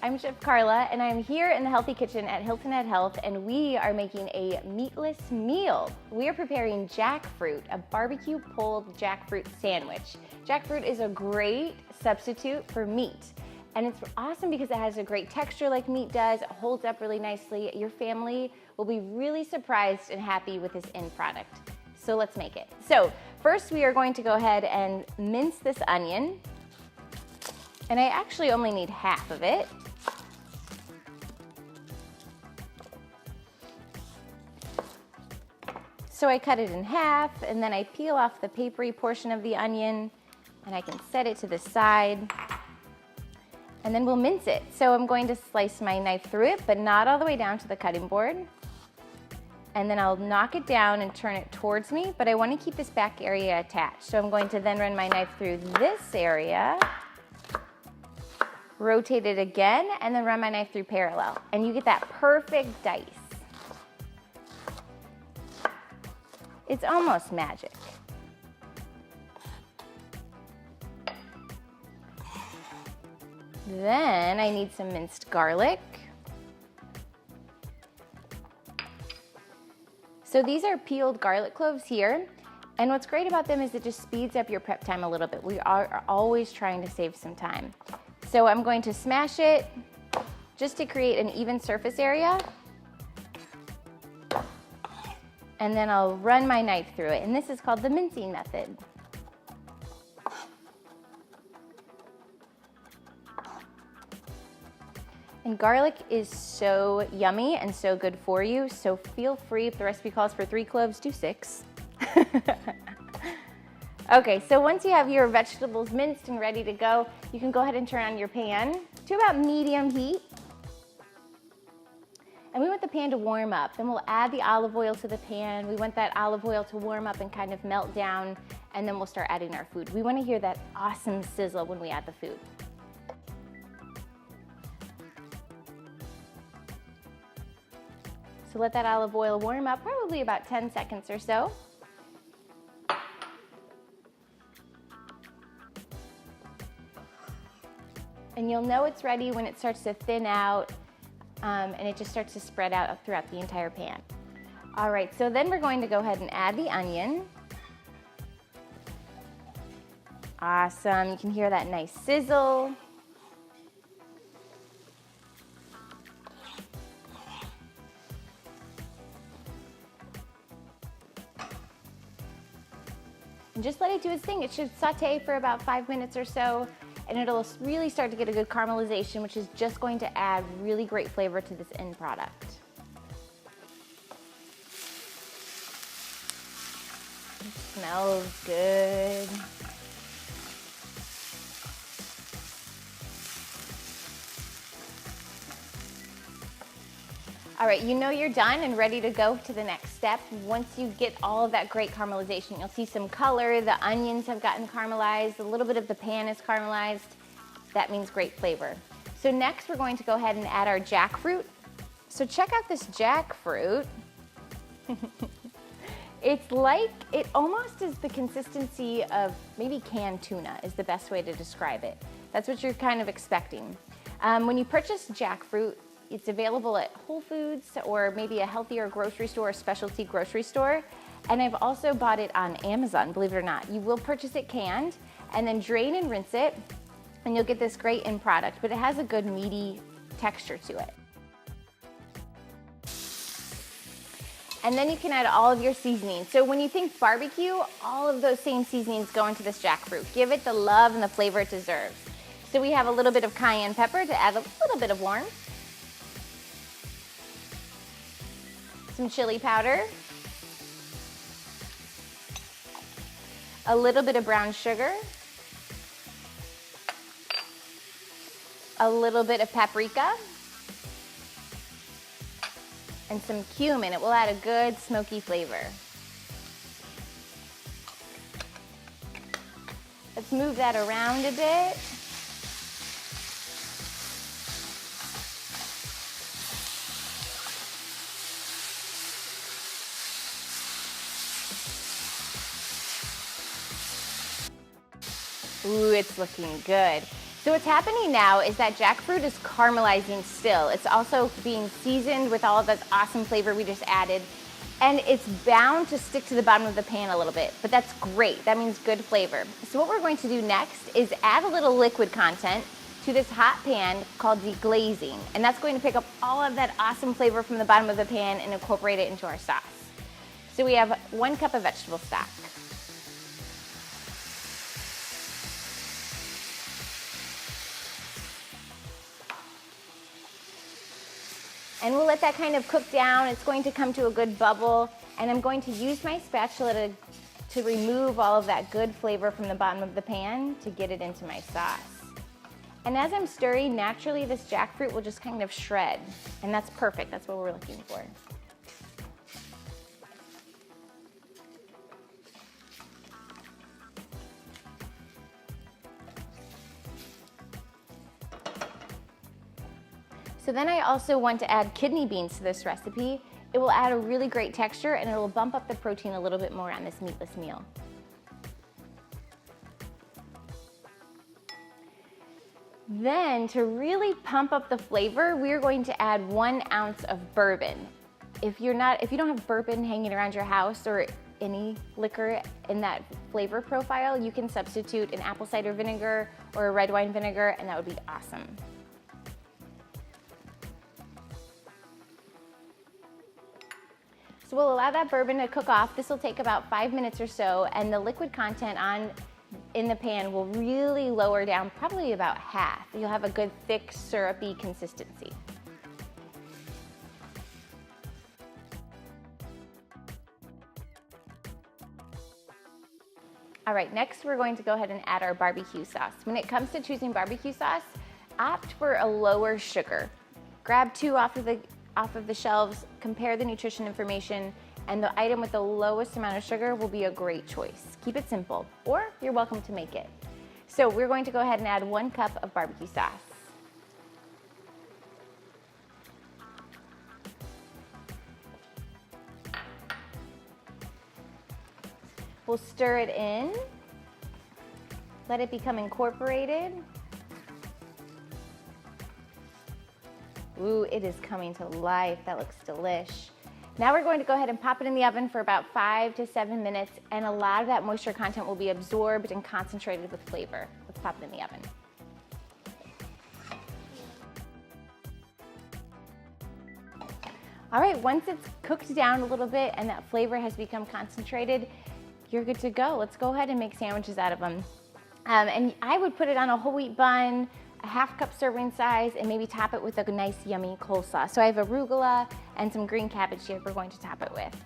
I'm Chef Karla, and I'm here in the Healthy Kitchen at Hilton Head Health, and we are making a meatless meal. We are preparing jackfruit, a barbecue pulled jackfruit sandwich. Jackfruit is a great substitute for meat, and it's awesome because it has a great texture like meat does. It holds up really nicely. Your family will be really surprised and happy with this end product. So let's make it. So first we are going to go ahead and mince this onion. And I actually only need half of it. So I cut it in half, and then I peel off the papery portion of the onion, and I can set it to the side. And then we'll mince it. So I'm going to slice my knife through it, but not all the way down to the cutting board. And then I'll knock it down and turn it towards me, but I want to keep this back area attached. So I'm going to then run my knife through this area, rotate it again, and then run my knife through parallel. And you get that perfect dice. It's almost magic. Then I need some minced garlic. So these are peeled garlic cloves here. And what's great about them is it just speeds up your prep time a little bit. We are always trying to save some time. So I'm going to smash it just to create an even surface area. And then I'll run my knife through it. And this is called the mincing method. And garlic is so yummy and so good for you. So feel free, if the recipe calls for 3 cloves, do 6. Okay, so once you have your vegetables minced and ready to go, you can go ahead and turn on your pan to about medium heat. And we want the pan to warm up. Then we'll add the olive oil to the pan. We want that olive oil to warm up and kind of melt down, and then we'll start adding our food. We want to hear that awesome sizzle when we add the food. So let that olive oil warm up, probably about 10 seconds or so. And you'll know it's ready when it starts to thin out and it just starts to spread out throughout the entire pan. All right, so then we're going to go ahead and add the onion. Awesome, you can hear that nice sizzle. And just let it do its thing. It should saute for about 5 minutes or so, and it'll really start to get a good caramelization, which is just going to add really great flavor to this end product. It smells good. All right, you know you're done and ready to go to the next step. Once you get all of that great caramelization, you'll see some color, the onions have gotten caramelized, a little bit of the pan is caramelized. That means great flavor. So next we're going to go ahead and add our jackfruit. So check out this jackfruit. It almost is the consistency of maybe canned tuna is the best way to describe it. That's what you're kind of expecting. When you purchase jackfruit, it's available at Whole Foods or maybe a healthier grocery store or specialty grocery store. And I've also bought it on Amazon, believe it or not. You will purchase it canned and then drain and rinse it, and you'll get this great end product, but it has a good meaty texture to it. And then you can add all of your seasonings. So when you think barbecue, all of those same seasonings go into this jackfruit. Give it the love and the flavor it deserves. So we have a little bit of cayenne pepper to add a little bit of warmth. Some chili powder, a little bit of brown sugar, a little bit of paprika, and some cumin. It will add a good smoky flavor. Let's move that around a bit. Ooh, it's looking good. So what's happening now is that jackfruit is caramelizing still. It's also being seasoned with all of that awesome flavor we just added. And it's bound to stick to the bottom of the pan a little bit, but that's great. That means good flavor. So what we're going to do next is add a little liquid content to this hot pan called deglazing. And that's going to pick up all of that awesome flavor from the bottom of the pan and incorporate it into our sauce. So we have 1 cup of vegetable stock. And we'll let that kind of cook down. It's going to come to a good bubble. And I'm going to use my spatula to remove all of that good flavor from the bottom of the pan to get it into my sauce. And as I'm stirring, naturally this jackfruit will just kind of shred. And that's perfect, that's what we're looking for. So then I also want to add kidney beans to this recipe. It will add a really great texture and it will bump up the protein a little bit more on this meatless meal. Then to really pump up the flavor, we're going to add 1 ounce of bourbon. If you don't have bourbon hanging around your house or any liquor in that flavor profile, you can substitute an apple cider vinegar or a red wine vinegar and that would be awesome. So we'll allow that bourbon to cook off. This will take about 5 minutes or so, and the liquid content in the pan will really lower down, probably about half. You'll have a good thick syrupy consistency. All right, next we're going to go ahead and add our barbecue sauce. When it comes to choosing barbecue sauce, opt for a lower sugar. Grab 2 off of the shelves, compare the nutrition information, and the item with the lowest amount of sugar will be a great choice. Keep it simple, or you're welcome to make it. So we're going to go ahead and add 1 cup of barbecue sauce. We'll stir it in, let it become incorporated. Ooh, it is coming to life. That looks delish. Now we're going to go ahead and pop it in the oven for about 5 to 7 minutes, and a lot of that moisture content will be absorbed and concentrated with flavor. Let's pop it in the oven. All right, once it's cooked down a little bit and that flavor has become concentrated, you're good to go. Let's go ahead and make sandwiches out of them. And I would put it on a whole wheat bun, a 1/2 cup serving size, and maybe top it with a nice yummy coleslaw. So I have arugula and some green cabbage here we're going to top it with.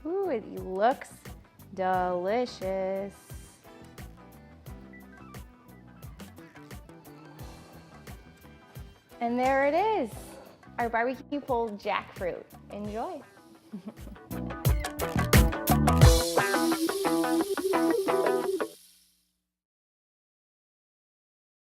Ooh, it looks delicious. And there it is, our barbecue pulled jackfruit. Enjoy.